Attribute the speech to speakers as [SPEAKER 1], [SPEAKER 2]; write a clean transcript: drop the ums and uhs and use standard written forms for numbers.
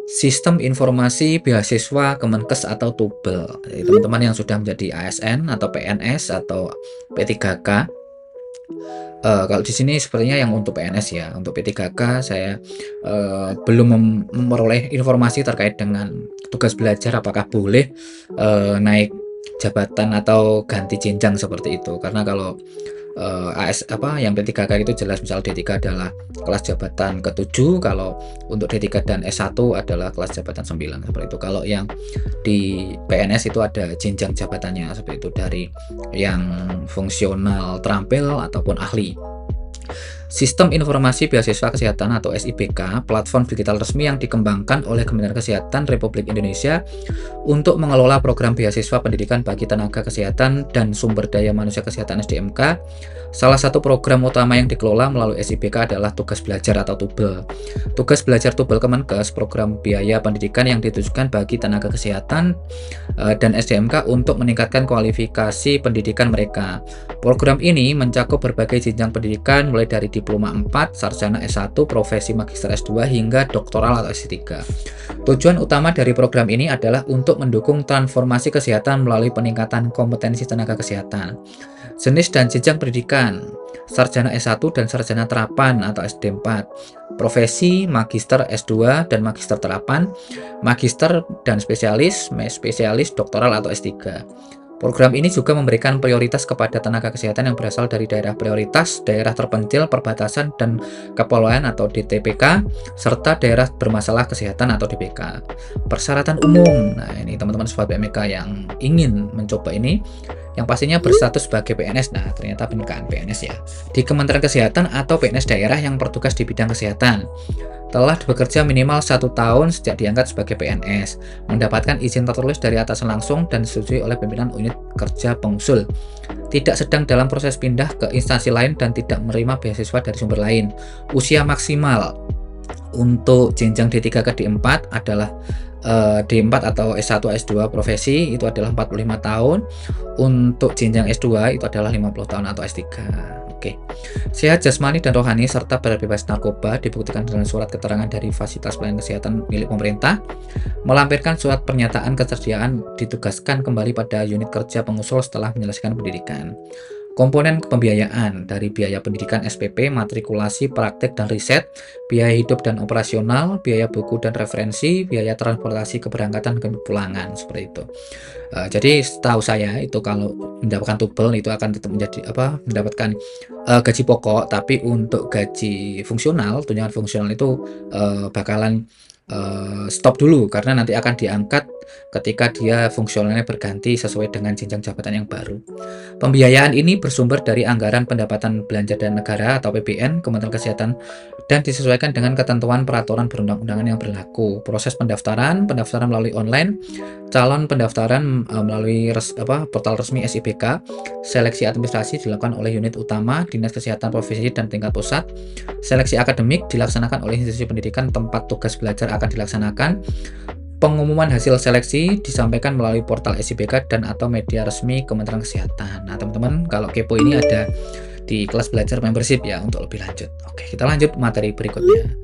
[SPEAKER 1] Sistem Informasi Beasiswa Kemenkes atau TUBEL. Jadi teman-teman yang sudah menjadi ASN atau PNS atau P3K. Kalau di sini sepertinya yang untuk PNS ya. Untuk P3K saya belum memperoleh informasi terkait dengan tugas belajar apakah boleh naik jabatan atau ganti jenjang seperti itu. Karena kalau yang P3K itu jelas, misal D3 adalah kelas jabatan ke-7, kalau untuk D3 dan S1 adalah kelas jabatan 9 seperti itu. Kalau yang di PNS itu ada jenjang jabatannya seperti itu, dari yang fungsional terampil ataupun ahli. Sistem Informasi Beasiswa Kesehatan atau SIBK, platform digital resmi yang dikembangkan oleh Kementerian Kesehatan Republik Indonesia untuk mengelola program beasiswa pendidikan bagi tenaga kesehatan dan sumber daya manusia kesehatan SDMK. Salah satu program utama yang dikelola melalui SIBK adalah Tugas Belajar atau TUBEL. Tugas Belajar TUBEL Kemenkes, program biaya pendidikan yang ditujukan bagi tenaga kesehatan dan SDMK untuk meningkatkan kualifikasi pendidikan mereka. Program ini mencakup berbagai jenjang pendidikan mulai dari diploma 4, sarjana S1, profesi magister S2 hingga doktoral atau S3. Tujuan utama dari program ini adalah untuk mendukung transformasi kesehatan melalui peningkatan kompetensi tenaga kesehatan. Jenis dan jenjang pendidikan: sarjana S1 dan sarjana terapan atau SD4, profesi magister S2 dan magister terapan, magister dan spesialis, spesialis doktoral atau S3. Program ini juga memberikan prioritas kepada tenaga kesehatan yang berasal dari daerah prioritas, daerah terpencil, perbatasan, dan kepulauan atau DTPK, serta daerah bermasalah kesehatan atau DBK. Persyaratan umum, nah ini teman-teman sobat PMK yang ingin mencoba ini, yang pastinya berstatus sebagai PNS. Nah ternyata pernikahan PNS ya, di Kementerian Kesehatan atau PNS daerah yang bertugas di bidang kesehatan, telah bekerja minimal 1 tahun sejak diangkat sebagai PNS, mendapatkan izin tertulis dari atasan langsung dan disetujui oleh pimpinan unit kerja pengusul, tidak sedang dalam proses pindah ke instansi lain dan tidak menerima beasiswa dari sumber lain. Usia maksimal untuk jenjang D3 ke D4 adalah D4 atau S1 S2 profesi itu adalah 45 tahun. Untuk jenjang S2 itu adalah 50 tahun atau S3. Oke. Sehat jasmani dan rohani serta bebas narkoba dibuktikan dengan surat keterangan dari fasilitas pelayanan kesehatan milik pemerintah, melampirkan surat pernyataan ketersediaan, ditugaskan kembali pada unit kerja pengusul setelah menyelesaikan pendidikan. Komponen pembiayaan dari biaya pendidikan SPP, matrikulasi, praktek dan riset, biaya hidup dan operasional, biaya buku dan referensi, biaya transportasi keberangkatan dan kepulangan, seperti itu. Jadi setahu saya itu kalau mendapatkan TUBEL itu akan tetap mendapatkan gaji pokok, tapi untuk gaji fungsional, tunjangan fungsional itu bakalan stop dulu karena nanti akan diangkat ketika dia fungsionalnya berganti sesuai dengan jenjang jabatan yang baru. Pembiayaan ini bersumber dari anggaran pendapatan belanja dan negara atau APBN Kementerian Kesehatan dan disesuaikan dengan ketentuan peraturan perundang-undangan yang berlaku. Proses pendaftaran melalui online, calon pendaftaran melalui portal resmi SIBK, seleksi administrasi dilakukan oleh unit utama Dinas Kesehatan Provinsi dan tingkat pusat, seleksi akademik dilaksanakan oleh institusi pendidikan tempat tugas belajar akan dilaksanakan. Pengumuman hasil seleksi disampaikan melalui portal SIBK dan atau media resmi Kementerian Kesehatan. Nah teman-teman, kalau kepo ini ada di kelas belajar membership ya untuk lebih lanjut. Oke, kita lanjut materi berikutnya.